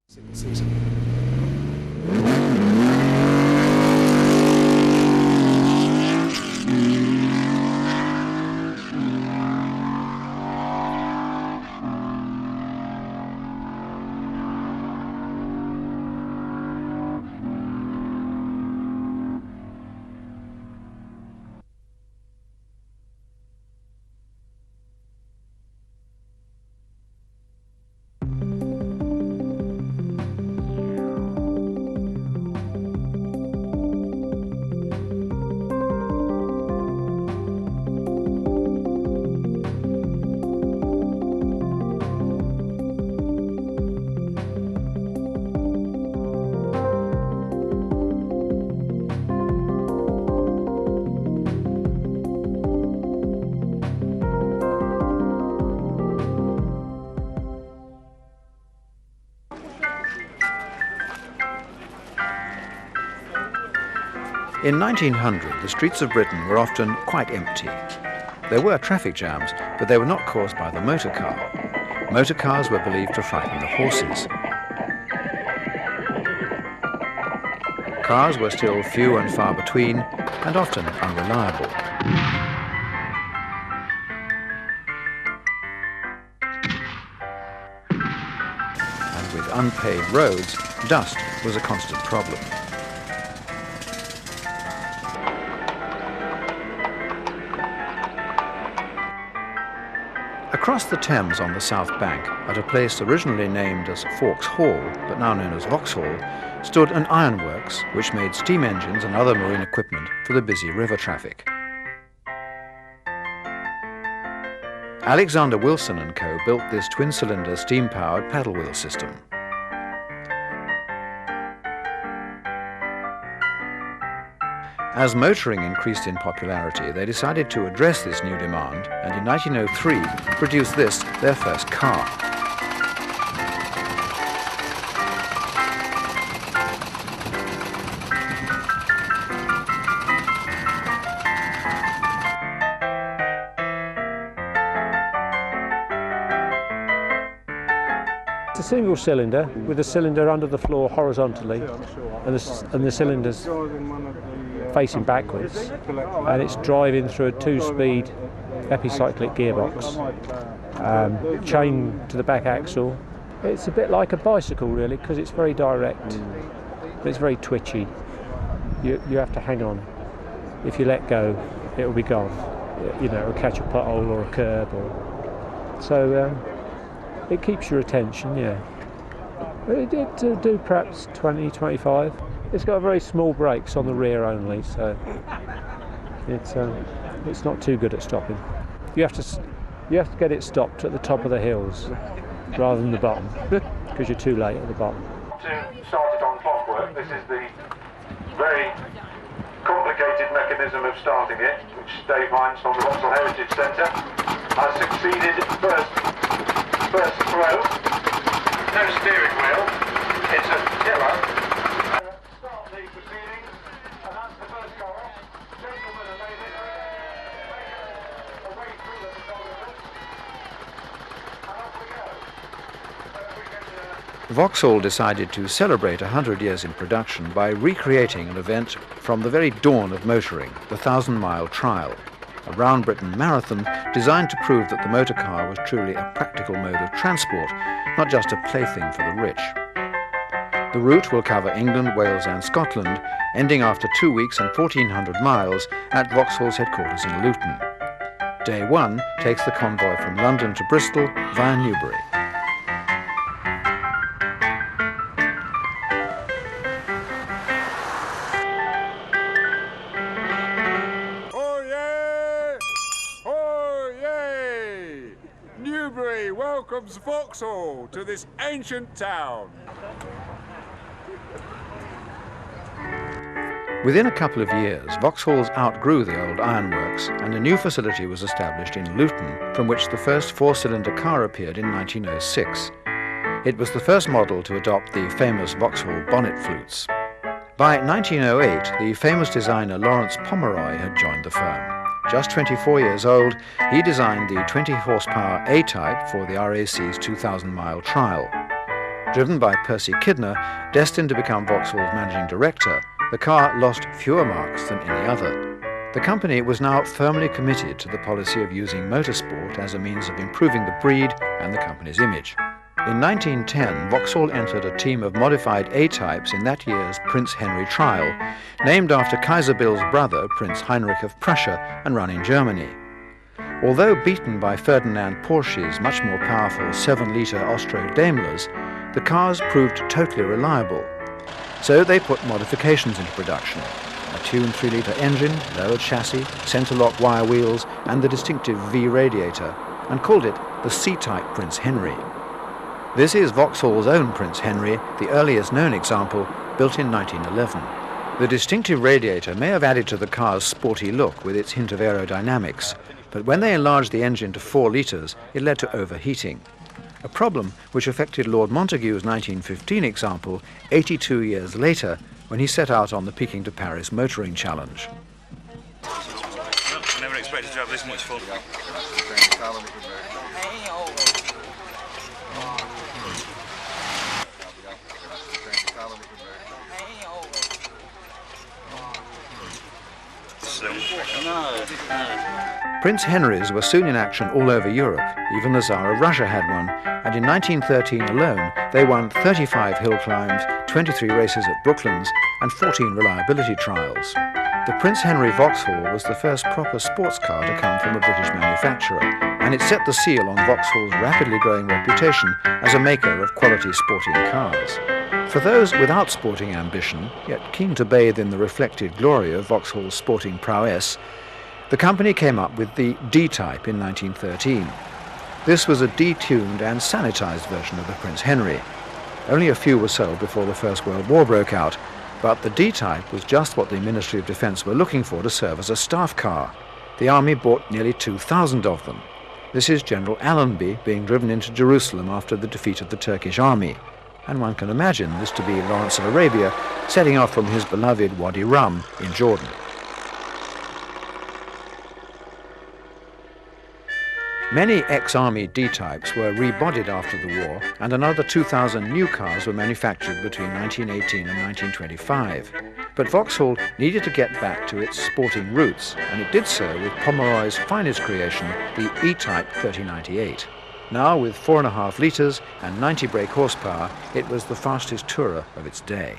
season. In 1900, the streets of Britain were often quite empty. There were traffic jams, but they were not caused by the motor car. Motor cars were believed to frighten the horses. Cars were still few and far between, and often unreliable. And with unpaved roads, dust was a constant problem. Across the Thames on the south bank, at a place originally named as Vauxhall, but now known as Vauxhall, stood an ironworks which made steam engines and other marine equipment for the busy river traffic. Alexander Wilson and Co. built this twin-cylinder steam-powered paddle wheel system. As motoring increased in popularity, they decided to address this new demand and in 1903 produced this, their first car. It's a single cylinder with a cylinder under the floor horizontally and the cylinders facing backwards, and it's driving through a two-speed epicyclic gearbox, chained to the back axle. It's a bit like a bicycle really, because it's very direct, but it's very twitchy. You have to hang on. If you let go, it'll be gone. You know, it'll catch a pothole or a curb, so it keeps your attention, yeah. It did do perhaps 20, 25. It's got very small brakes on the rear only, so it's not too good at stopping. You have to get it stopped at the top of the hills rather than the bottom, because you're too late at the bottom. To start it on clockwork, this is the very complicated mechanism of starting it, which Dave Hines from the Vauxhall Heritage Centre has succeeded first throw. No steering wheel, it's a tiller. Start the proceedings, and that's the first car off. Gentlemen and ladies, make a way through the photographers, and off we go. Vauxhall decided to celebrate 100 years in production by recreating an event from the very dawn of motoring, the 1,000-mile trial, a round Britain marathon designed to prove that the motor car was truly a practical mode of transport, not just a plaything for the rich. The route will cover England, Wales and Scotland, ending after 2 weeks and 1,400 miles at Vauxhall's headquarters in Luton. Day one takes the convoy from London to Bristol via Newbury. Newbury welcomes Vauxhall to this ancient town. Within a couple of years, Vauxhalls outgrew the old ironworks and a new facility was established in Luton, from which the first four-cylinder car appeared in 1906. It was the first model to adopt the famous Vauxhall bonnet flutes. By 1908, the famous designer Lawrence Pomeroy had joined the firm. Just 24 years old, he designed the 20-horsepower A-Type for the RAC's 2,000-mile trial. Driven by Percy Kidner, destined to become Vauxhall's managing director, the car lost fewer marks than any other. The company was now firmly committed to the policy of using motorsport as a means of improving the breed and the company's image. In 1910, Vauxhall entered a team of modified A-types in that year's Prince Henry trial, named after Kaiser Bill's brother, Prince Heinrich of Prussia, and run in Germany. Although beaten by Ferdinand Porsche's much more powerful 7-litre Austro-Daimlers, the cars proved totally reliable. So they put modifications into production: a tuned 3-litre engine, lowered chassis, centre-lock wire wheels, and the distinctive V radiator, and called it the C-type Prince Henry. This is Vauxhall's own Prince Henry, the earliest known example, built in 1911. The distinctive radiator may have added to the car's sporty look with its hint of aerodynamics, but when they enlarged the engine to 4 litres, it led to overheating. A problem which affected Lord Montagu's 1915 example 82 years later, when he set out on the Peking to Paris motoring challenge. I never expected to have this much fun. Prince Henrys were soon in action all over Europe. Even the Tsar of Russia had one, and in 1913 alone they won 35 hill climbs, 23 races at Brooklands, and 14 reliability trials. The Prince Henry Vauxhall was the first proper sports car to come from a British manufacturer, and it set the seal on Vauxhall's rapidly growing reputation as a maker of quality sporting cars. For those without sporting ambition, yet keen to bathe in the reflected glory of Vauxhall's sporting prowess, the company came up with the D-Type in 1913. This was a detuned and sanitized version of the Prince Henry. Only a few were sold before the First World War broke out, but the D-Type was just what the Ministry of Defence were looking for to serve as a staff car. The army bought nearly 2,000 of them. This is General Allenby being driven into Jerusalem after the defeat of the Turkish army, and one can imagine this to be Lawrence of Arabia setting off from his beloved Wadi Rum in Jordan. Many ex-army D-types were rebodied after the war, and another 2,000 new cars were manufactured between 1918 and 1925. But Vauxhall needed to get back to its sporting roots, and it did so with Pomeroy's finest creation, the E-Type 3098. Now, with 4.5 litres and 90 brake horsepower, it was the fastest tourer of its day.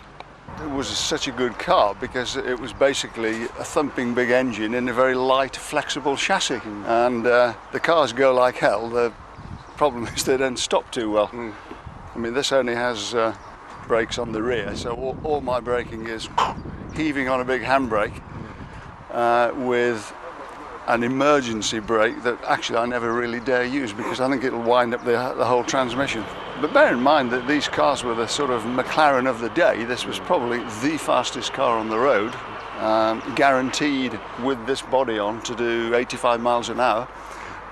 It was such a good car because it was basically a thumping big engine in a very light, flexible chassis. And the cars go like hell. The problem is they don't stop too well. I mean, this only has brakes on the rear, so all my braking is heaving on a big handbrake with an emergency brake that actually I never really dare use because I think it'll wind up the whole transmission. But bear in mind that these cars were the sort of McLaren of the day. This was probably the fastest car on the road, guaranteed with this body on to do 85 miles an hour,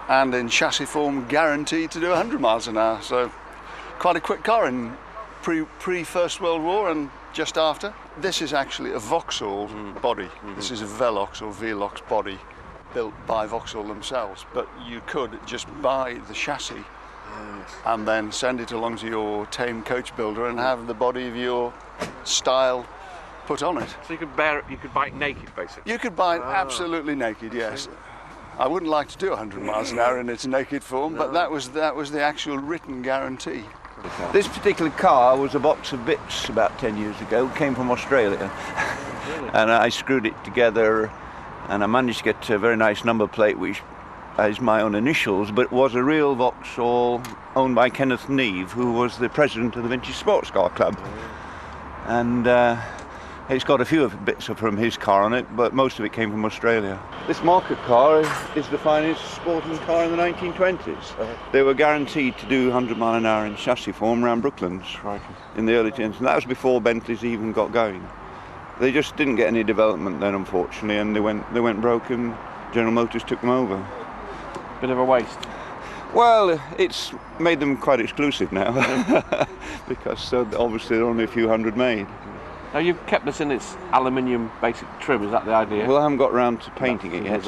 and in chassis form guaranteed to do 100 miles an hour. So quite a quick car in pre-First World War and just after. This is actually a Vauxhall body. This is a Velox or Velox body built by Vauxhall themselves, but you could just buy the chassis and then send it along to your tame coach builder and have the body of your style put on it. So you could buy it naked, basically? You could buy it absolutely naked, yes. I wouldn't like to do 100 miles an hour in its naked form, but that was the actual written guarantee. This particular car was a box of bits about 10 years ago. It came from Australia. And I screwed it together and I managed to get a very nice number plate which is my own initials, but it was a real Vauxhall owned by Kenneth Neve, who was the president of the Vintage Sports Car Club. And it's got a few bits from his car on it, but most of it came from Australia. This market car is the finest sporting car in the 1920s. They were guaranteed to do 100 mile an hour in chassis form around Brooklands in the early 10s, and that was before Bentleys even got going. They just didn't get any development then, unfortunately, and they went broke and General Motors took them over. Bit of a waste. Well, it's made them quite exclusive now because obviously there are only a few hundred made. Now you've kept this in its aluminium basic trim, is that the idea? Well, I haven't got round to painting it yet.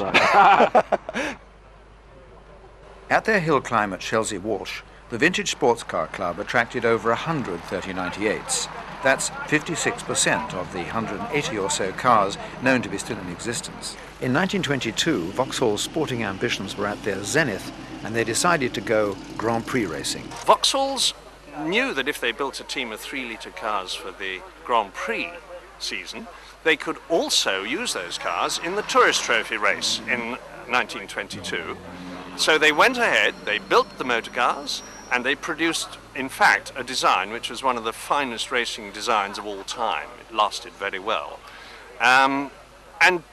At their hill climb at Chelsea Walsh, the Vintage Sports Car Club attracted over 100 3098s. That's 56% of the 180 or so cars known to be still in existence. In 1922, Vauxhall's sporting ambitions were at their zenith, and they decided to go Grand Prix racing. Vauxhalls knew that if they built a team of 3-litre cars for the Grand Prix season, they could also use those cars in the Tourist Trophy race in 1922. So they went ahead, they built the motor cars, and they produced, in fact, a design which was one of the finest racing designs of all time. It lasted very well. And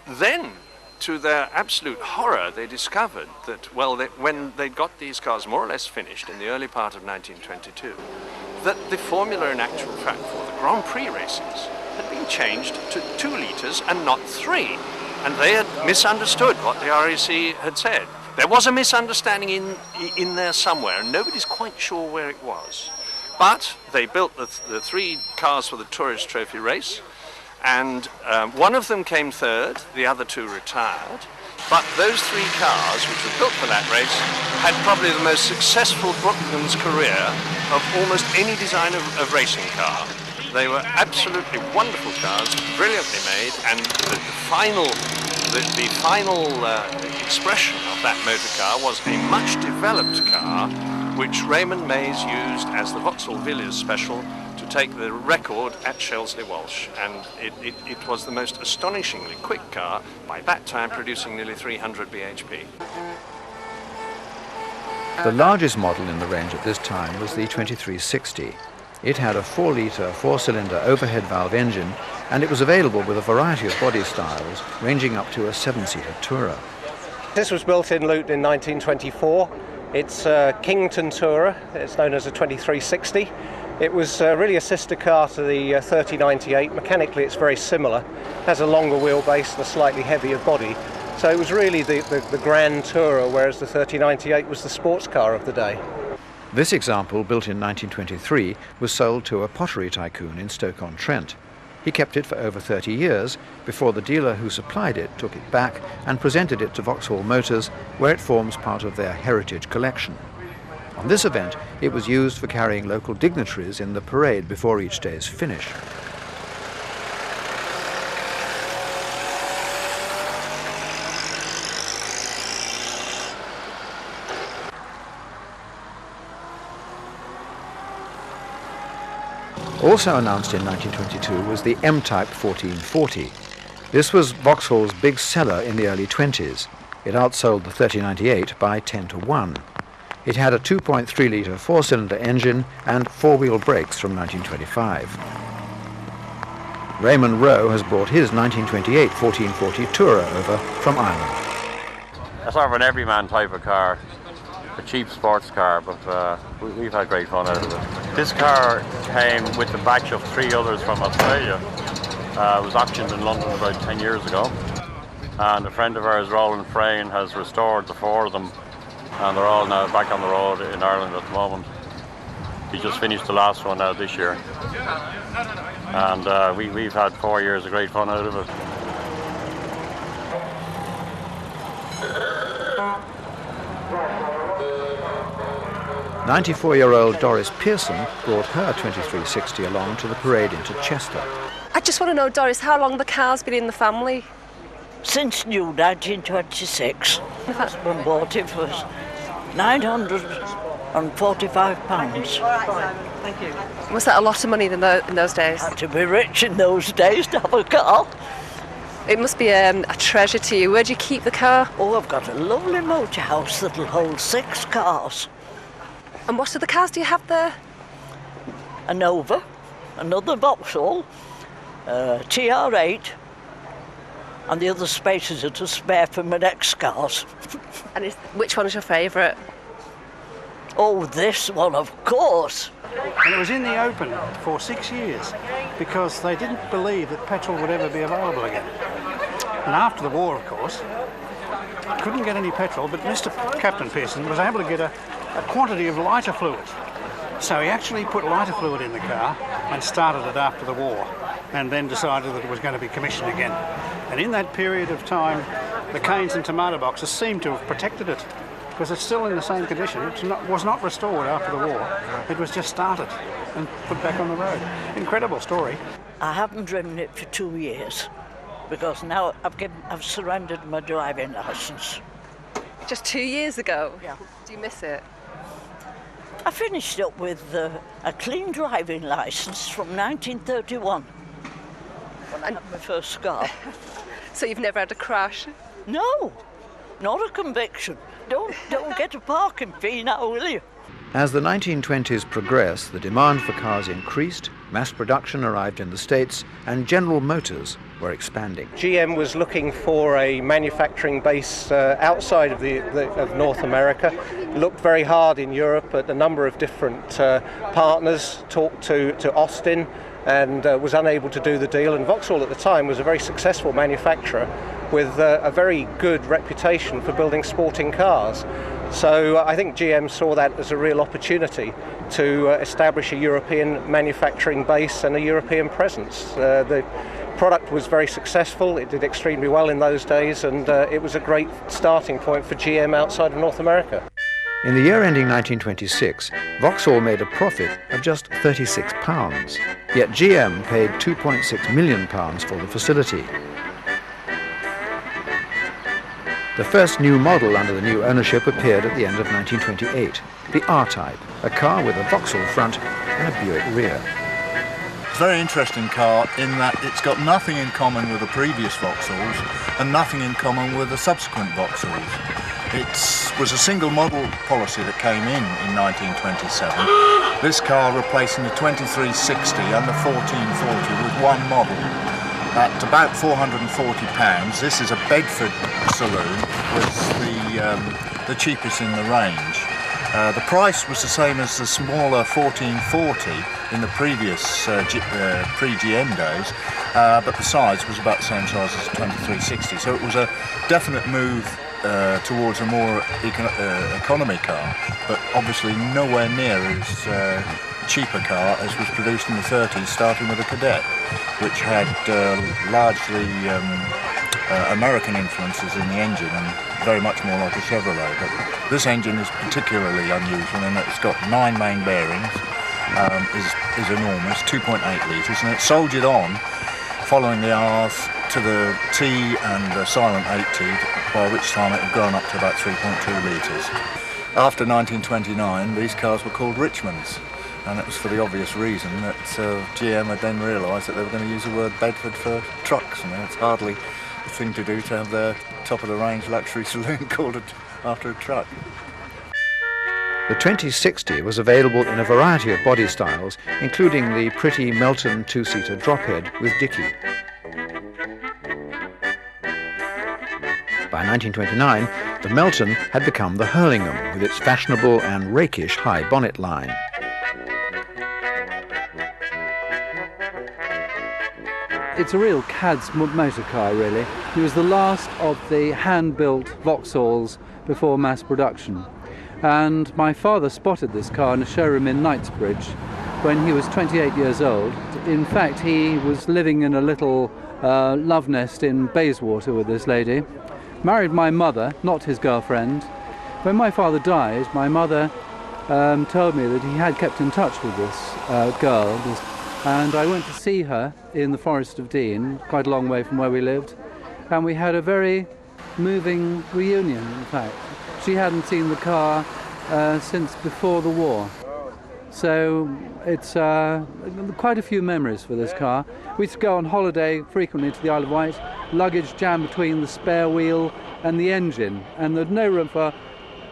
then, to their absolute horror, they discovered that, well, when they got these cars more or less finished in the early part of 1922, that the formula in actual fact for the Grand Prix races had been changed to 2 litres and not 3. And they had misunderstood what the RAC had said. There was a misunderstanding in there somewhere, and nobody's quite sure where it was. But they built the 3 cars for the Tourist Trophy race, and one of them came third, the other 2 retired. But those 3 cars, which were built for that race, had probably the most successful Brooklands career of almost any design of racing car. They were absolutely wonderful cars, brilliantly made, and the final expression of that motor car was a much developed car which Raymond Mays used as the Vauxhall Villiers special to take the record at Shelsley Walsh, and it was the most astonishingly quick car, by that time producing nearly 300 bhp. The largest model in the range at this time was the 2360. It had a 4-litre, 4-cylinder overhead valve engine, and it was available with a variety of body styles, ranging up to a 7-seater Tourer. This was built in Luton in 1924. It's a Kington Tourer. It's known as a 2360. It was really a sister car to the 3098. Mechanically, it's very similar. It has a longer wheelbase and a slightly heavier body. So it was really the Grand Tourer, whereas the 3098 was the sports car of the day. This example, built in 1923, was sold to a pottery tycoon in Stoke-on-Trent. He kept it for over 30 years before the dealer who supplied it took it back and presented it to Vauxhall Motors, where it forms part of their heritage collection. On this event, it was used for carrying local dignitaries in the parade before each day's finish. Also announced in 1922 was the M-Type 1440. This was Vauxhall's big seller in the early 20s. It outsold the 3098 by 10-1. It had a 2.3-litre 4-cylinder engine and 4-wheel brakes from 1925. Raymond Rowe has brought his 1928 1440 Tourer over from Ireland. It's sort of an everyman type of car. A cheap sports car, but we've had great fun out of it. This car came with a batch of 3 others from Australia. It was auctioned in London about 10 years ago, and a friend of ours, Roland Frayne, has restored the 4 of them, and they're all now back on the road in Ireland at the moment. He just finished the last one now this year, and we've had 4 years of great fun out of it. 94-year-old Doris Pearson brought her 2360 along to the parade into Chester. I just want to know, Doris, how long the car's been in the family? Since new 1926. My husband bought it for £945. Thank you. Was that a lot of money in those days? Had to be rich in those days to have a car. It must be a treasure to you. Where do you keep the car? Oh, I've got a lovely motor house that'll hold 6 cars. And what other cars do you have there? A Nova, another Vauxhall, TR8, and the other spaces are to spare for my next cars. And which one is your favourite? Oh, this one, of course. And it was in the open for 6 years because they didn't believe that petrol would ever be available again. And after the war, of course, couldn't get any petrol, but Mr. Captain Pearson was able to get a quantity of lighter fluid. So he actually put lighter fluid in the car and started it after the war, and then decided that it was going to be commissioned again. And in that period of time, the canes and tomato boxes seem to have protected it. because it's still in the same condition. It was not restored after the war. It was just started and put back on the road. Incredible story. I haven't driven it for 2 years because now I've surrendered my driving licence. Just 2 years ago? Yeah. Do you miss it? I finished up with a clean driving licence from 1931 when I had my first car. So you've never had a crash? No, not a conviction. Don't get a parking fee now, will you? As the 1920s progressed, the demand for cars increased, mass production arrived in the States, and General Motors were expanding. GM was looking for a manufacturing base outside of North America. Looked very hard in Europe at a number of different partners, talked to Austin, and was unable to do the deal. And Vauxhall at the time was a very successful manufacturer with a very good reputation for building sporting cars. So I think GM saw that as a real opportunity to establish a European manufacturing base and a European presence. The product was very successful, it did extremely well in those days, and it was a great starting point for GM outside of North America. In the year ending 1926, Vauxhall made a profit of just £36, yet GM paid £2.6 million for the facility. The first new model under the new ownership appeared at the end of 1928, the R-Type, a car with a Vauxhall front and a Buick rear. It's a very interesting car in that it's got nothing in common with the previous Vauxhalls and nothing in common with the subsequent Vauxhalls. It was a single model policy that came in 1927. This car replacing the 2360 and the 1440 with one model. At about £440, this is a Bedford saloon, was the cheapest in the range. The price was the same as the smaller 1440 in the previous pre-GM days, but the size was about the same size as the 2360. So it was a definite move towards a more economy car, but obviously nowhere near as cheaper car as was produced in the 30s, starting with a Cadet, which had largely American influences in the engine and very much more like a Chevrolet. But this engine is particularly unusual in that it's got 9 main bearings, is enormous, 2.8 litres, and it's soldiered on following the R's to the T and the silent 8T, by which time it had grown up to about 3.2 litres. After 1929, these cars were called Richmonds. And it was for the obvious reason that GM had then realised that they were going to use the word Bedford for trucks, and it's hardly a thing to do to have their top-of-the-range luxury saloon called after a truck. The 2060 was available in a variety of body styles, including the pretty Melton two-seater drophead with dicky. By 1929, the Melton had become the Hurlingham with its fashionable and rakish high bonnet line. It's a real cad's motor car, really. It was the last of the hand-built Vauxhalls before mass production. And my father spotted this car in a showroom in Knightsbridge when he was 28 years old. In fact, he was living in a little love nest in Bayswater with this lady. Married my mother, not his girlfriend. When my father died, my mother told me that he had kept in touch with this girl, and I went to see her in the Forest of Dean, quite a long way from where we lived, and we had a very moving reunion, in fact. She hadn't seen the car since before the war. So it's quite a few memories for this car. We used to go on holiday frequently to the Isle of Wight, luggage jammed between the spare wheel and the engine, and there's no room for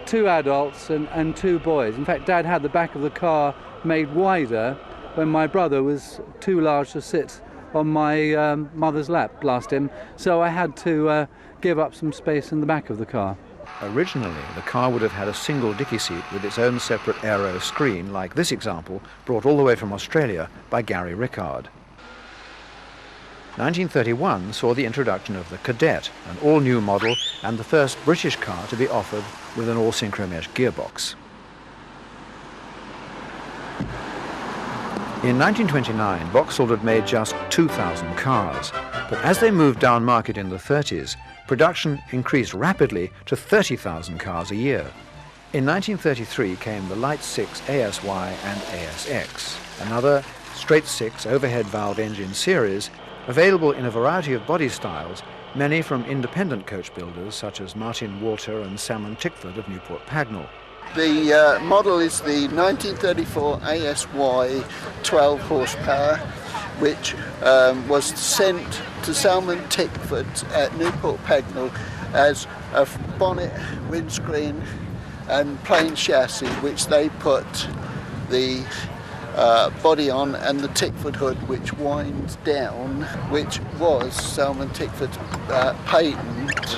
2 adults and 2 boys. In fact, Dad had the back of the car made wider when my brother was too large to sit on my mother's lap, blast him, so I had to give up some space in the back of the car. Originally, the car would have had a single dicky seat with its own separate aero screen, like this example, brought all the way from Australia by Gary Rickard. 1931 saw the introduction of the Cadet, an all-new model and the first British car to be offered with an all-synchromesh gearbox. In 1929, Vauxhall had made just 2,000 cars, but as they moved down market in the 30s, production increased rapidly to 30,000 cars a year. In 1933 came the Light 6 ASY and ASX, another straight 6 overhead valve engine series available in a variety of body styles, many from independent coach builders such as Martin Walter and Salmon Tickford of Newport Pagnell. The model is the 1934 ASY 12 horsepower, which was sent to Salmon Tickford at Newport Pagnell as a bonnet, windscreen and plain chassis, which they put the body on, and the Tickford hood which winds down, which was Salmon Tickford's patent,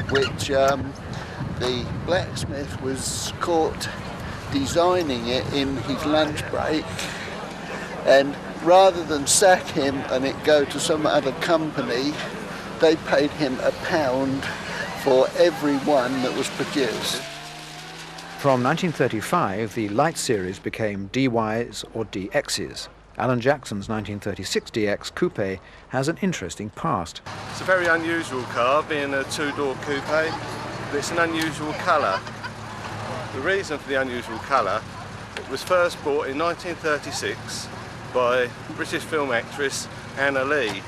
which the blacksmith was caught designing it in his lunch break, and rather than sack him and it go to some other company, they paid him £1 for every one that was produced. From 1935, the Light series became DYs or DXs. Alan Jackson's 1936 DX Coupe has an interesting past. It's a very unusual car, being a two-door coupe, but it's an unusual colour. The reason for the unusual colour, it was first bought in 1936 by British film actress Anna Lee.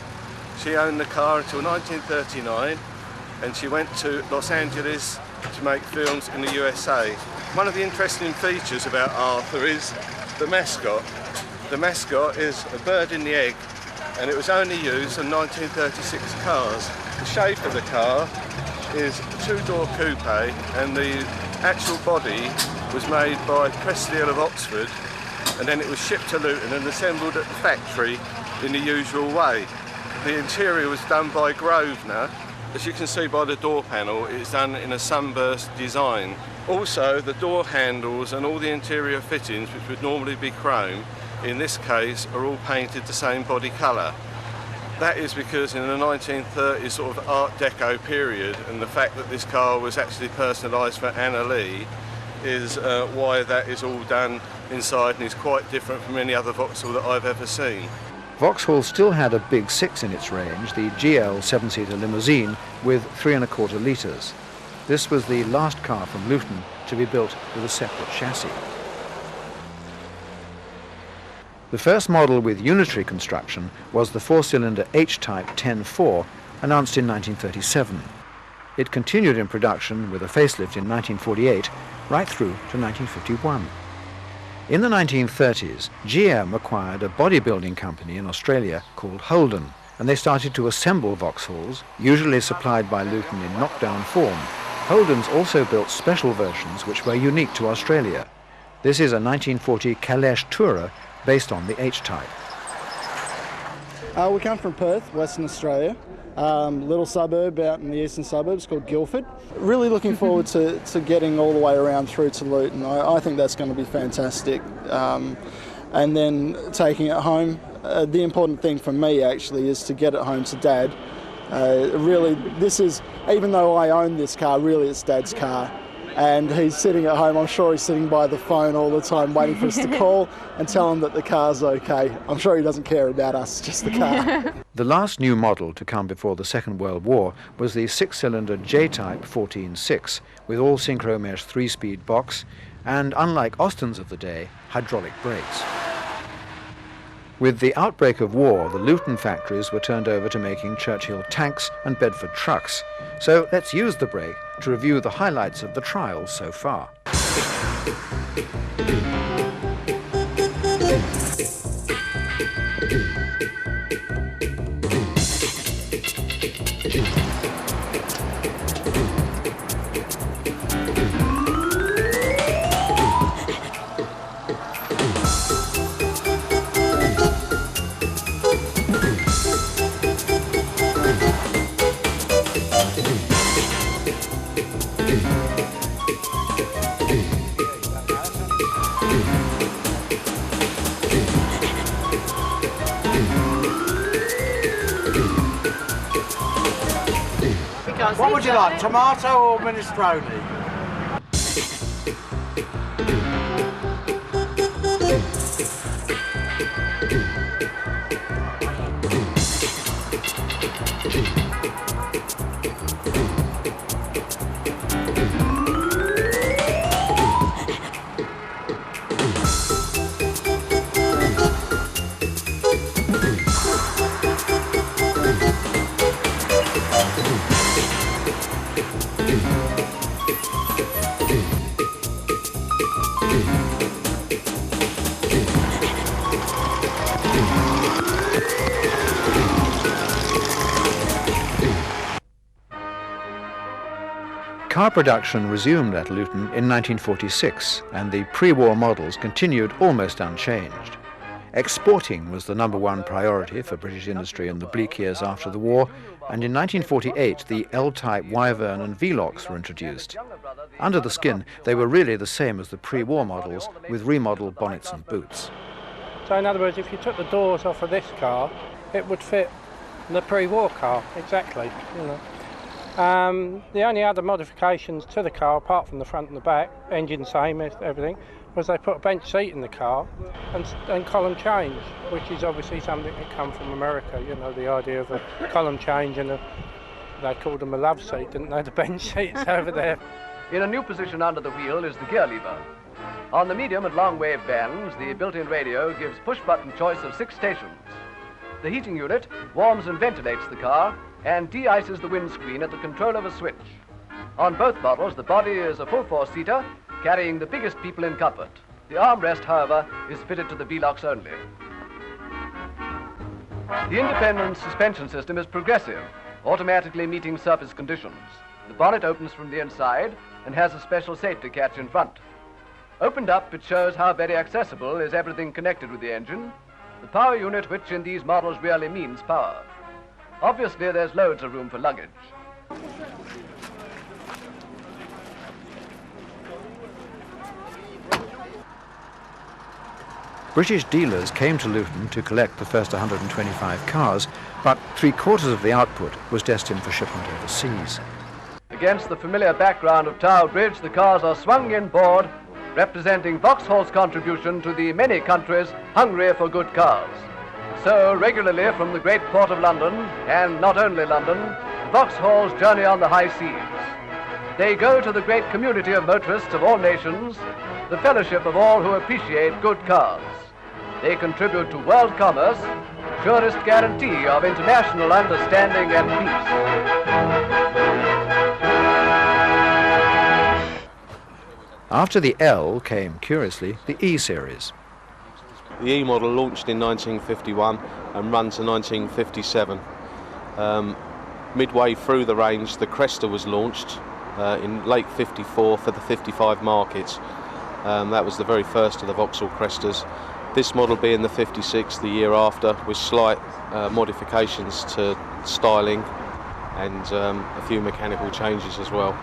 She owned the car until 1939, and she went to Los Angeles to make films in the USA. One of the interesting features about Arthur is the mascot. The mascot is a bird in the egg, and it was only used in 1936 cars. The shape of the car is a two-door coupe, and the actual body was made by Presteel of Oxford, and then it was shipped to Luton and assembled at the factory in the usual way. The interior was done by Grosvenor. As you can see by the door panel, it's done in a sunburst design. Also, the door handles and all the interior fittings, which would normally be chrome, in this case are all painted the same body colour. That is because in the 1930s sort of Art Deco period, and the fact that this car was actually personalised for Anna Lee is why that is all done inside, and is quite different from any other Vauxhall that I've ever seen. Vauxhall still had a big 6 in its range, the GL 7-seater limousine with 3¼ litres. This was the last car from Luton to be built with a separate chassis. The first model with unitary construction was the 4-cylinder H-Type 10-4, announced in 1937. It continued in production with a facelift in 1948, right through to 1951. In the 1930s, GM acquired a bodybuilding company in Australia called Holden, and they started to assemble Vauxhalls, usually supplied by Luton in knockdown form. Holden's also built special versions which were unique to Australia. This is a 1940 Kalesh Tourer based on the H-Type. We come from Perth, Western Australia. Little suburb out in the eastern suburbs called Guildford. Really looking forward to getting all the way around through to Luton. I think that's going to be fantastic. And then taking it home. The important thing for me actually is to get it home to Dad. Really, this is, even though I own this car, really it's Dad's car. And he's sitting at home, I'm sure he's sitting by the phone all the time waiting for us to call and tell him that the car's okay. I'm sure he doesn't care about us, just the car. The last new model to come before the Second World War was the 6-cylinder J-Type 14-6 with all synchro mesh 3-speed box and, unlike Austin's of the day, hydraulic brakes. With the outbreak of war, the Luton factories were turned over to making Churchill tanks and Bedford trucks. So let's use the break to review the highlights of the trials so far. What would you like, tomato or minestrone? Car production resumed at Luton in 1946, and the pre-war models continued almost unchanged. Exporting was the #1 priority for British industry in the bleak years after the war, and in 1948 the L-type Wyvern and Velox were introduced. Under the skin, they were really the same as the pre-war models, with remodeled bonnets and boots. So in other words, if you took the doors off of this car, it would fit the pre-war car, exactly, you know. The only other modifications to the car, apart from the front and the back, engine same, everything, was they put a bench seat in the car and column change, which is obviously something that come from America, you know, the idea of a column change and they called them a love seat, didn't they, the bench seats over there. In a new position under the wheel is the gear lever. On the medium and long wave bands, the built-in radio gives push-button choice of 6 stations. The heating unit warms and ventilates the car and de-ices the windscreen at the control of a switch. On both models, the body is a full 4-seater, carrying the biggest people in comfort. The armrest, however, is fitted to the Velox only. The independent suspension system is progressive, automatically meeting surface conditions. The bonnet opens from the inside and has a special safety catch in front. Opened up, it shows how very accessible is everything connected with the engine, the power unit, which in these models really means power. Obviously, there's loads of room for luggage. British dealers came to Luton to collect the first 125 cars, but 3/4 of the output was destined for shipment overseas. Against the familiar background of Tower Bridge, the cars are swung inboard, representing Vauxhall's contribution to the many countries hungry for good cars. So, regularly from the great port of London, and not only London, Vauxhalls journey on the high seas. They go to the great community of motorists of all nations, the fellowship of all who appreciate good cars. They contribute to world commerce, surest guarantee of international understanding and peace. After the L came, curiously, the E series. The E model launched in 1951 and ran to 1957. Midway through the range, the Cresta was launched in late 54 for the 55 market. That was the very first of the Vauxhall Crestas. This model being the 56 the year after, with slight modifications to styling and a few mechanical changes as well.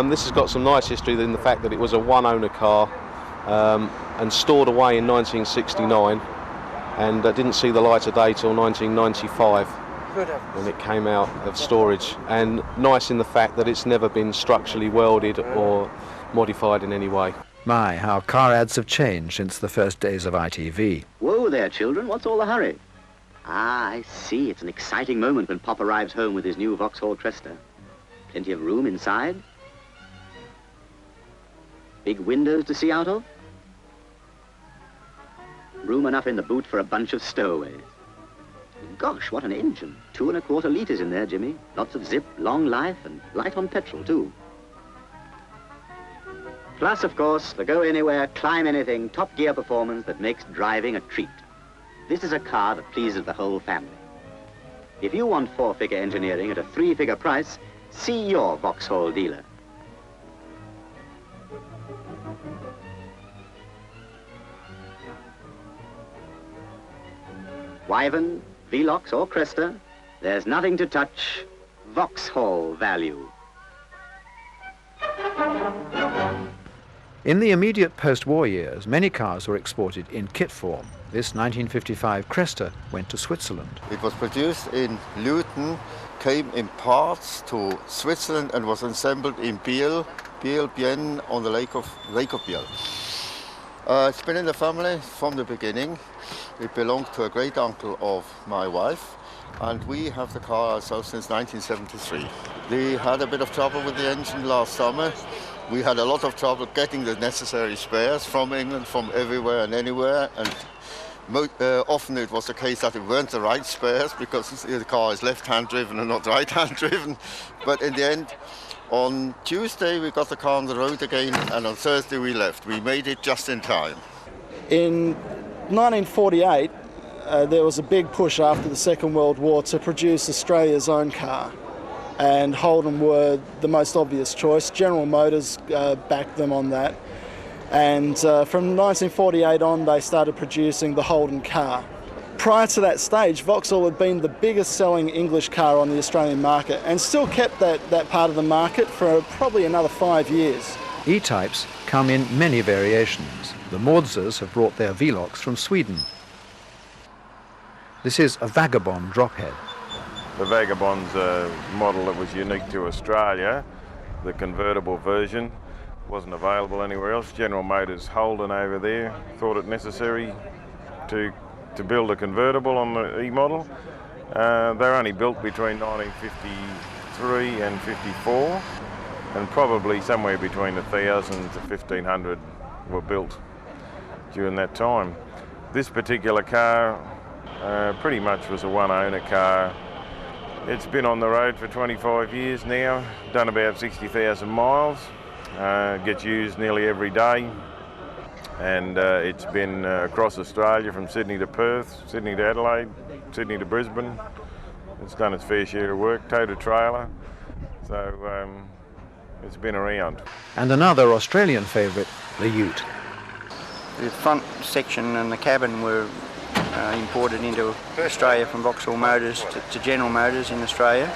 This has got some nice history in the fact that it was a one-owner car and stored away in 1969 and didn't see the light of day till 1995 when it came out of storage. And nice in the fact that it's never been structurally welded or modified in any way. My, how car ads have changed since the first days of ITV. Whoa there, children, what's all the hurry? Ah, I see, it's an exciting moment when Pop arrives home with his new Vauxhall Cresta. Plenty of room inside? Big windows to see out of? Room enough in the boot for a bunch of stowaways. Gosh, what an engine. 2 1/4 litres in there, Jimmy. Lots of zip, long life, and light on petrol, too. Plus, of course, the go-anywhere, climb-anything, top-gear performance that makes driving a treat. This is a car that pleases the whole family. If you want 4-figure engineering at a 3-figure price, see your Vauxhall dealer. Wyvern, Velox or Cresta, there's nothing to touch Vauxhall value. In the immediate post-war years, many cars were exported in kit form. This 1955 Cresta went to Switzerland. It was produced in Luton, came in parts to Switzerland and was assembled in Biel, Bienne on the Lake of Biel. It's been in the family from the beginning. It belonged to a great uncle of my wife, and we have the car ourselves since 1973. We had a bit of trouble with the engine last summer. We had a lot of trouble getting the necessary spares from England, from everywhere and anywhere, and often it was the case that it weren't the right spares because the car is left-hand driven and not right-hand driven. But in the end, on Tuesday we got the car on the road again, and on Thursday we left. We made it just in time. In 1948, there was a big push after the Second World War to produce Australia's own car, and Holden were the most obvious choice. General Motors backed them on that, and from 1948 on they started producing the Holden car. Prior to that stage, Vauxhall had been the biggest selling English car on the Australian market and still kept that part of the market for probably another 5 years. E-types come in many variations. The Maudsers have brought their Velox from Sweden. This is a Vagabond drophead. The Vagabond's a model that was unique to Australia. The convertible version wasn't available anywhere else. General Motors Holden over there thought it necessary to build a convertible on the E-model. They're only built between 1953 and 54, and probably somewhere between 1,000 to 1,500 were built during that time. This particular car pretty much was a one-owner car. It's been on the road for 25 years now, done about 60,000 miles, gets used nearly every day. And it's been across Australia from Sydney to Perth, Sydney to Adelaide, Sydney to Brisbane. It's done its fair share of work, towed a trailer, so it's been around. And another Australian favourite, the Ute. The front section and the cabin were imported into Australia from Vauxhall Motors to General Motors in Australia,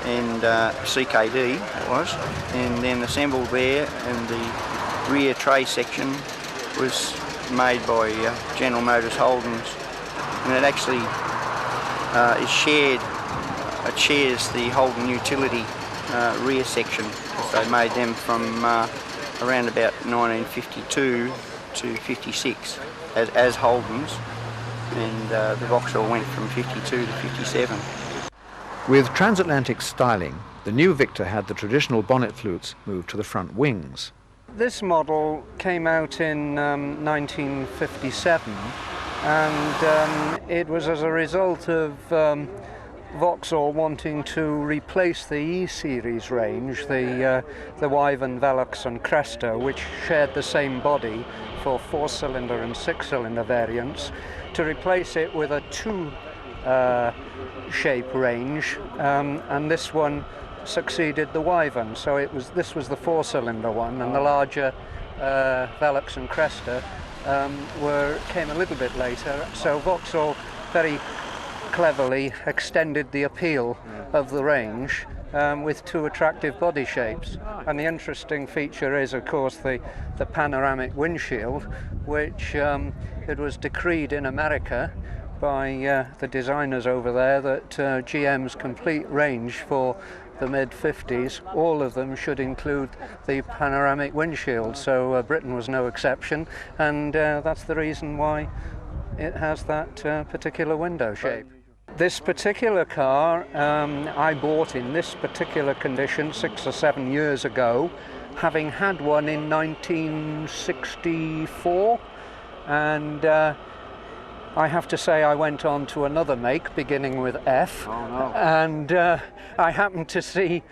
and CKD it was, and then assembled there, and the rear tray section was made by General Motors Holdens, and it actually is shared. It shares the Holden utility rear section. So they made them from around about 1952 to 56 as Holdens, and the Vauxhall went from 52 to 57. With transatlantic styling, the new Victor had the traditional bonnet flutes moved to the front wings. This model came out in 1957, and it was as a result of Vauxhall wanting to replace the E-Series range, the Wyvern, Velox and Cresta, which shared the same body for 4-cylinder and 6-cylinder variants, to replace it with a 2-shape range, and this one succeeded the Wyvern, so this was the 4-cylinder one, and the larger Velox and Cresta came a little bit later. So Vauxhall very cleverly extended the appeal of the range with 2 attractive body shapes. And the interesting feature is, of course, the panoramic windshield, which it was decreed in America by the designers over there that GM's complete range for the mid-50s, all of them should include the panoramic windshield, so Britain was no exception, and that's the reason why it has that particular window shape. This particular car I bought in this particular condition 6 or 7 years ago, having had one in 1964, and I have to say I went on to another make beginning with F, and I happened to see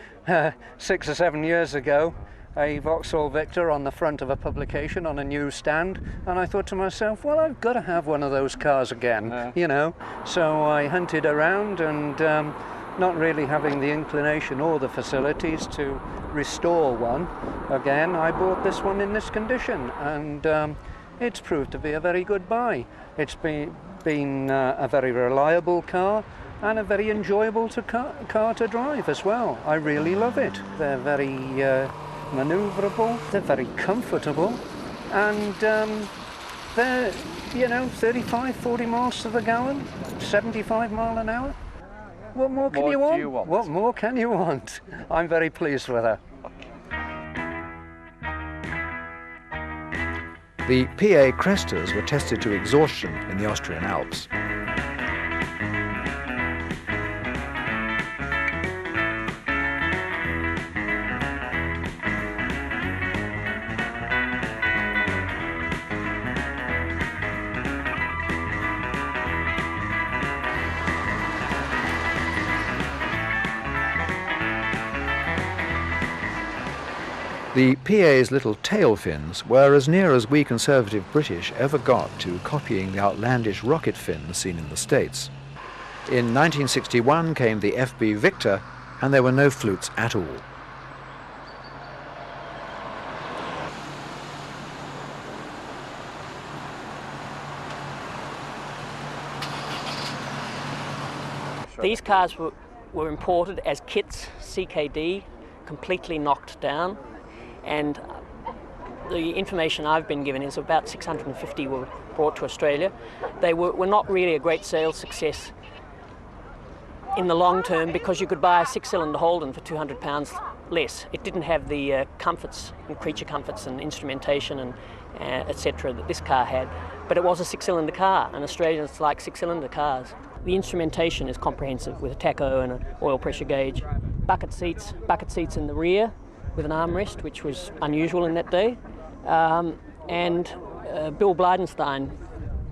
6 or 7 years ago a Vauxhall Victor on the front of a publication on a newsstand, and I thought to myself, well, I've got to have one of those cars again, you know. So I hunted around, and not really having the inclination or the facilities to restore one again, I bought this one in this condition, and it's proved to be a very good buy. It's been a very reliable car and a very enjoyable car to drive as well. I really love it. They're very manoeuvrable, they're very comfortable, and they're, 35, 40 miles to the gallon, 75 mile an hour. What more can you want? What more can you want? I'm very pleased with her. The PA Crestas were tested to exhaustion in the Austrian Alps. The PA's little tail fins were as near as we conservative British ever got to copying the outlandish rocket fins seen in the States. In 1961 came the FB Victor, and there were no flutes at all. These cars were imported as kits, CKD, completely knocked down, and the information I've been given is about 650 were brought to Australia. They were not really a great sales success in the long term because you could buy a six-cylinder Holden for £200 less. It didn't have the comforts and creature comforts and instrumentation and etc. that this car had, but it was a six-cylinder car, and Australians like six-cylinder cars. The instrumentation is comprehensive with a tacho and an oil pressure gauge. Bucket seats in the rear with an armrest, which was unusual in that day. Bill Blydenstein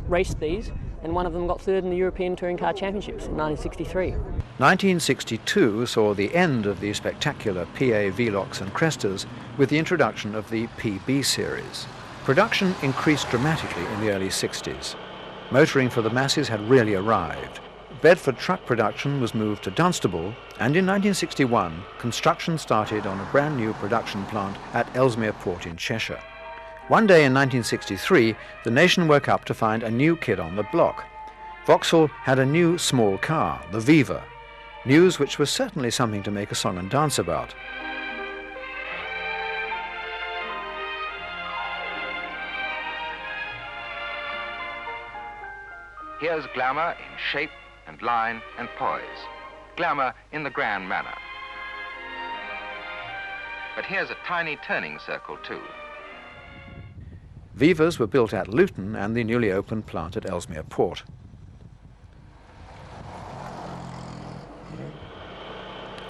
raced these, and one of them got third in the European Touring Car Championships in 1963. 1962 saw the end of the spectacular PA Velox and Crestas with the introduction of the PB series. Production increased dramatically in the early 60s. Motoring for the masses had really arrived. Bedford truck production was moved to Dunstable, and in 1961 construction started on a brand new production plant at Ellesmere Port in Cheshire. One day in 1963, the nation woke up to find a new kid on the block. Vauxhall had a new small car, the Viva, news which was certainly something to make a song and dance about. Here's glamour in shape and line and poise. Glamour in the grand manner. But here's a tiny turning circle too. Vivas were built at Luton and the newly opened plant at Ellesmere Port.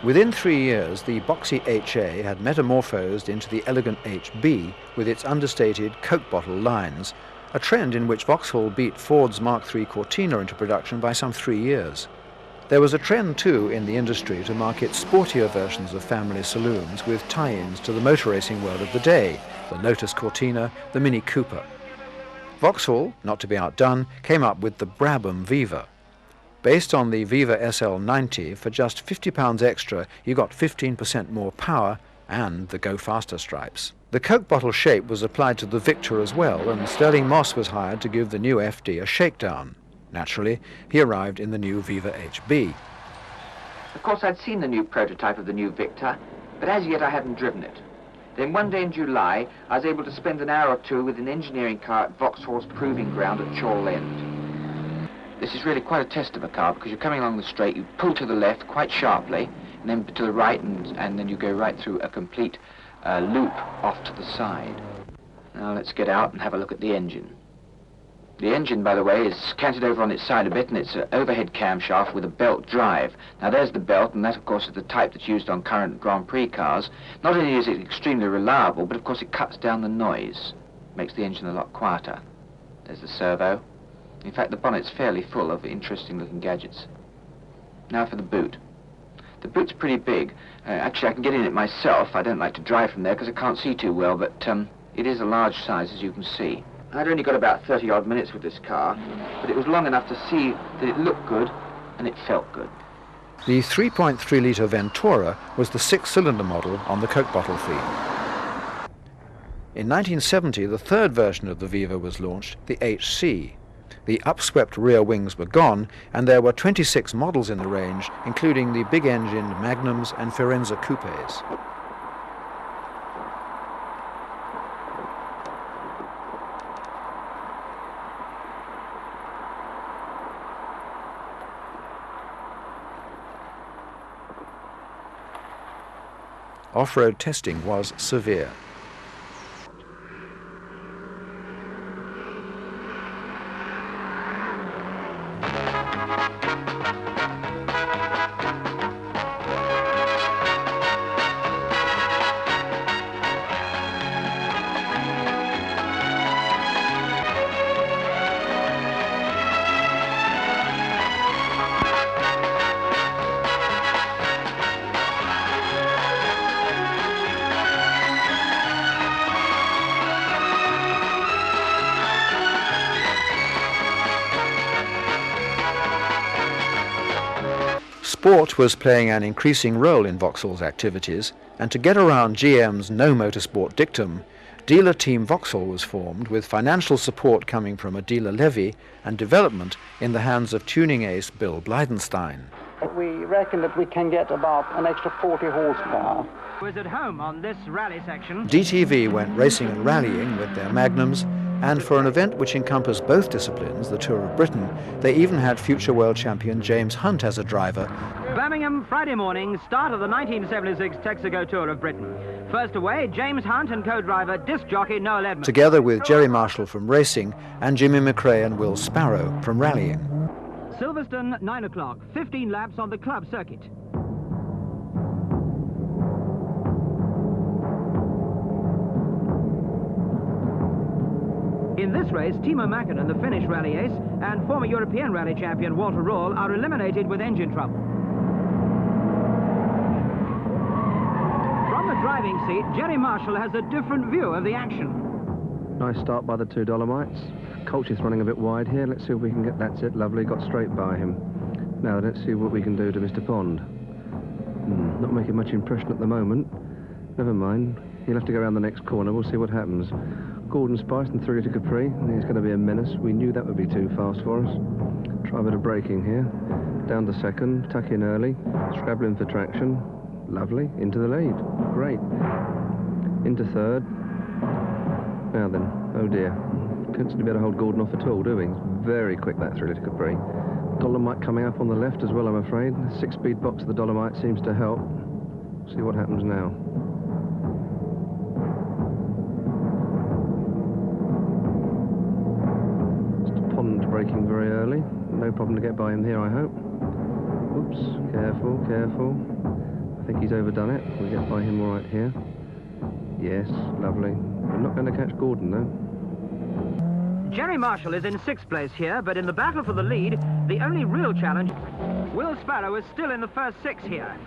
Within 3 years, the boxy HA had metamorphosed into the elegant HB with its understated Coke bottle lines, a trend in which Vauxhall beat Ford's Mark III Cortina into production by some 3 years. There was a trend too in the industry to market sportier versions of family saloons with tie-ins to the motor racing world of the day, the Lotus Cortina, the Mini Cooper. Vauxhall, not to be outdone, came up with the Brabham Viva. Based on the Viva SL90, for just £50 extra, you got 15% more power and the Go Faster stripes. The Coke bottle shape was applied to the Victor as well, and Sterling Moss was hired to give the new FD a shakedown. Naturally, he arrived in the new Viva HB. Of course, I'd seen the new prototype of the new Victor, but as yet I hadn't driven it. Then one day in July, I was able to spend an hour or two with an engineering car at Vauxhall's proving ground at Chorl End. This is really quite a test of a car because you're coming along the straight, you pull to the left quite sharply, and then to the right, and then you go right through a complete loop off to the side. Now let's get out and have a look at the engine. The engine, by the way, is canted over on its side a bit, and it's an overhead camshaft with a belt drive. Now there's the belt, and that of course is the type that's used on current Grand Prix cars. Not only is it extremely reliable, but of course it cuts down the noise, makes the engine a lot quieter. There's the servo. In fact, the bonnet's fairly full of interesting looking gadgets. Now for the boot. The boot's pretty big. Actually, I can get in it myself. I don't like to drive from there because I can't see too well, but it is a large size, as you can see. I'd only got about 30-odd minutes with this car, but it was long enough to see that it looked good and it felt good. The 3.3-litre Ventura was the six-cylinder model on the Coke bottle theme. In 1970, the third version of the Viva was launched, the HC. The upswept rear wings were gone, and there were 26 models in the range, including the big-engined Magnums and Firenze coupes. Off-road testing was severe. Sport was playing an increasing role in Vauxhall's activities, and to get around GM's no motorsport dictum, dealer Team Vauxhall was formed with financial support coming from a dealer levy and development in the hands of tuning ace Bill Blydenstein. We reckon that we can get about an extra 40 horsepower. Was at home on this rally section. DTV went racing and rallying with their Magnums, and for an event which encompassed both disciplines, the Tour of Britain, they even had future world champion James Hunt as a driver. Birmingham, Friday morning, start of the 1976 Texaco Tour of Britain. First away, James Hunt and co-driver, disc jockey Noel Edmonds. Together with Jerry Marshall from racing and Jimmy McRae and Will Sparrow from rallying. Silverstone, 9 o'clock, 15 laps on the club circuit. In this race, Timo Mäkinen, the Finnish rally ace, and former European rally champion Walter Röhrl are eliminated with engine trouble. From the driving seat, Jerry Marshall has a different view of the action. Nice start by the two Dolomites. Colchis running a bit wide here. Let's see if we can get... That's it, lovely. Got straight by him. Now, let's see what we can do to Mr. Pond. Not making much impression at the moment. Never mind. He'll have to go around the next corner. We'll see what happens. Gordon Spice and 3 to Capri. He's going to be a menace. We knew that would be too fast for us. Try a bit of braking here. Down to second. Tuck in early. Scrabbling for traction. Lovely. Into the lead. Great. Into third. Now then. Oh dear. Couldn't seem to be able to hold Gordon off at all, do we? Very quick, that 3 to Capri. Dolomite coming up on the left as well, I'm afraid. The 6-speed box of the Dolomite seems to help. See what happens now. Mr. Pond braking very early. No problem to get by him here, I hope. Oops, careful, careful. I think he's overdone it. We'll get by him all right here. Yes, lovely. We're not going to catch Gordon, though. Jerry Marshall is in 6th place here, but in the battle for the lead, the only real challenge, Will Sparrow is still in the first 6 here.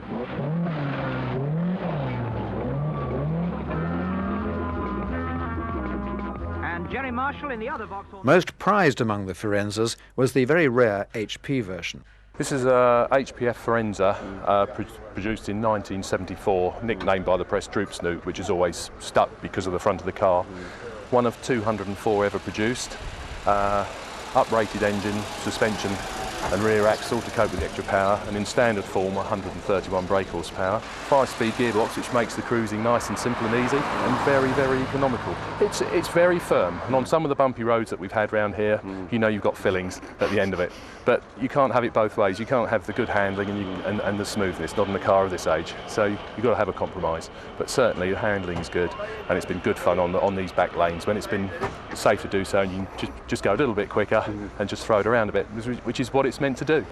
And Jerry Marshall in the other Vauxhall. Most prized among the Firenzas was the very rare HP version. This is a HPF Firenza produced in 1974, nicknamed by the press Droop Snoot, which is always stuck because of the front of the car. One of 204 ever produced, uprated engine, suspension and rear axle to cope with the extra power, and in standard form 131 brake horsepower. 5-speed gearbox which makes the cruising nice and simple and easy and very, very economical. It's very firm, and on some of the bumpy roads that we've had around here, you know you've got fillings at the end of it. But you can't have it both ways. You can't have the good handling and the smoothness, not in a car of this age. So you've got to have a compromise. But certainly the handling is good, and it's been good fun on these back lanes when it's been safe to do so, and you can just go a little bit quicker and just throw it around a bit, which is what it's meant to do.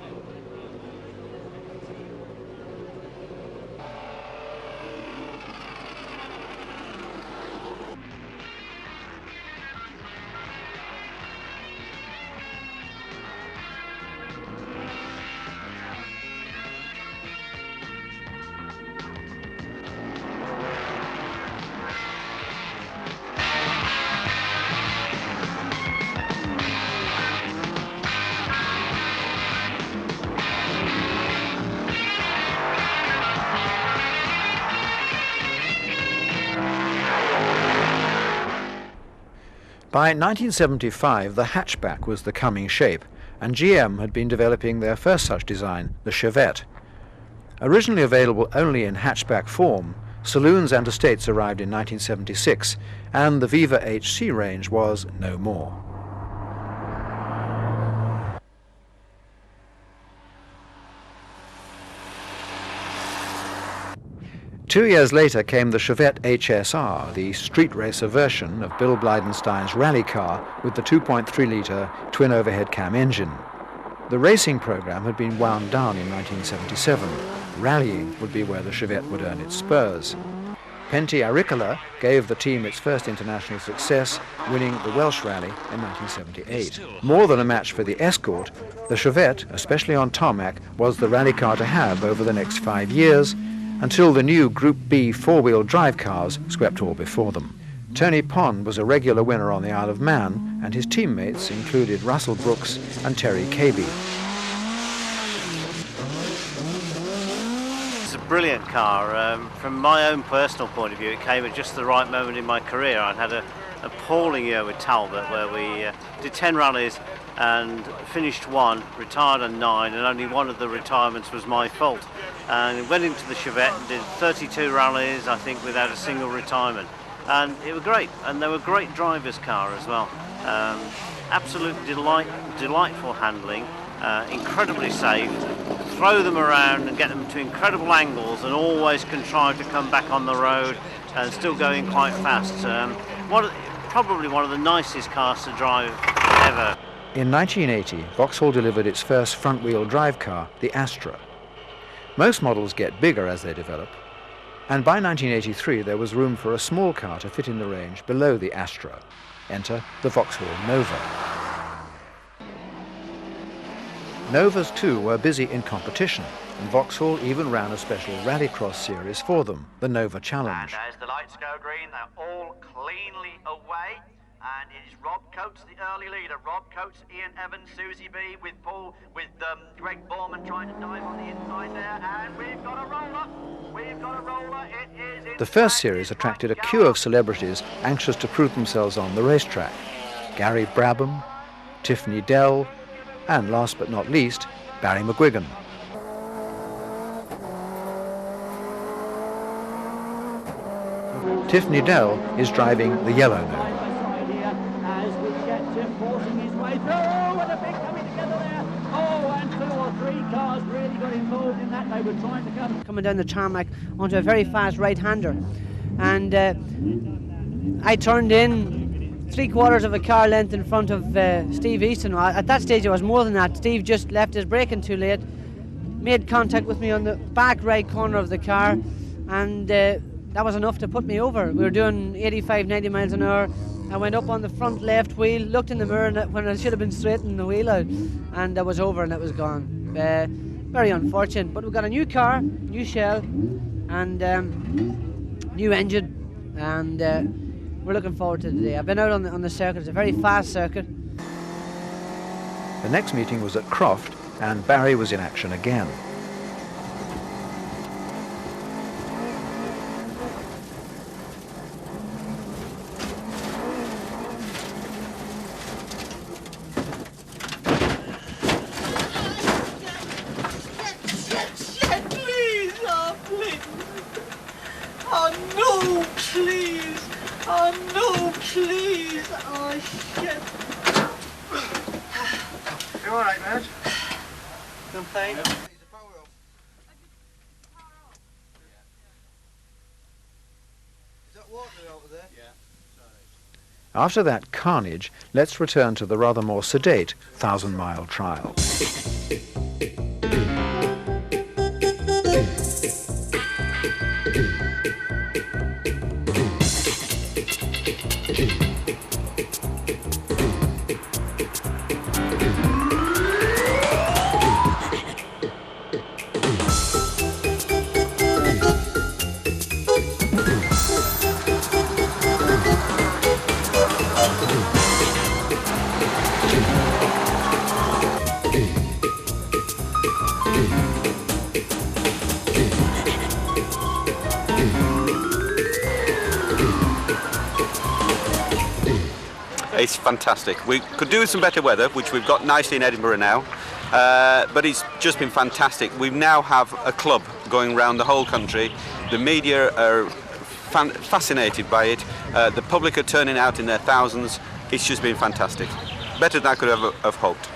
By 1975, the hatchback was the coming shape, and GM had been developing their first such design, the Chevette. Originally available only in hatchback form, saloons and estates arrived in 1976, and the Viva HC range was no more. Two years later came the Chevette HSR, the street racer version of Bill Blydenstein's rally car with the 2.3-litre twin overhead cam engine. The racing program had been wound down in 1977. Rallying would be where the Chevette would earn its spurs. Pentti Aricola gave the team its first international success, winning the Welsh Rally in 1978. More than a match for the Escort, the Chevette, especially on tarmac, was the rally car to have over the next 5 years, until the new Group B four-wheel drive cars swept all before them. Tony Pond was a regular winner on the Isle of Man, and his teammates included Russell Brooks and Terry Cabey. brilliant car. From my own personal point of view, it came at just the right moment in my career. I'd had an appalling year with Talbot, where we did 10 rallies and finished 1, retired on 9, and only one of the retirements was my fault. And went into the Chevette and did 32 rallies, I think, without a single retirement. And it was great, and they were great driver's car as well. Absolute delightful handling, incredibly safe. Throw them around and get them to incredible angles, and always contrive to come back on the road and still going quite fast. Probably one of the nicest cars to drive ever. In 1980, Vauxhall delivered its first front-wheel drive car, the Astra. Most models get bigger as they develop, and by 1983 there was room for a small car to fit in the range below the Astra. Enter the Vauxhall Nova. Novas too were busy in competition, and Vauxhall even ran a special rallycross series for them, the Nova Challenge. And as the lights go green, they're all cleanly away. And it is Rob Coates, the early leader. Rob Coates, Ian Evans, Susie B with Paul, with Greg Borman trying to dive on the inside there. And we've got a roller. We've got a roller. It is. The first series attracted a queue of celebrities anxious to prove themselves on the racetrack. Gary Brabham, Tiffany Dell, and last but not least, Barry McGuigan. Tiffany Dell is driving the yellow Nova. They were trying to coming down the tarmac onto a very fast right-hander, and I turned in 3/4 of a car length in front of Steve Easton. At that stage it was more than that. Steve just left his braking too late, made contact with me on the back right corner of the car, and that was enough to put me over. We were doing 85-90 miles an hour. I went up on the front left wheel, looked in the mirror when I should have been straightening the wheel out, and I was over and it was gone. Very unfortunate, but we've got a new car, new shell, and new engine, and we're looking forward to today. I've been out on the circuit. It's a very fast circuit. The next meeting was at Croft, and Barry was in action again. You all right, Madge? I'm fine. After that carnage, let's return to the rather more sedate 1,000-mile trial. It's fantastic. We could do with some better weather, which we've got nicely in Edinburgh now, but it's just been fantastic. We now have a club going around the whole country. The media are fascinated by it. The public are turning out in their thousands. It's just been fantastic. Better than I could have hoped.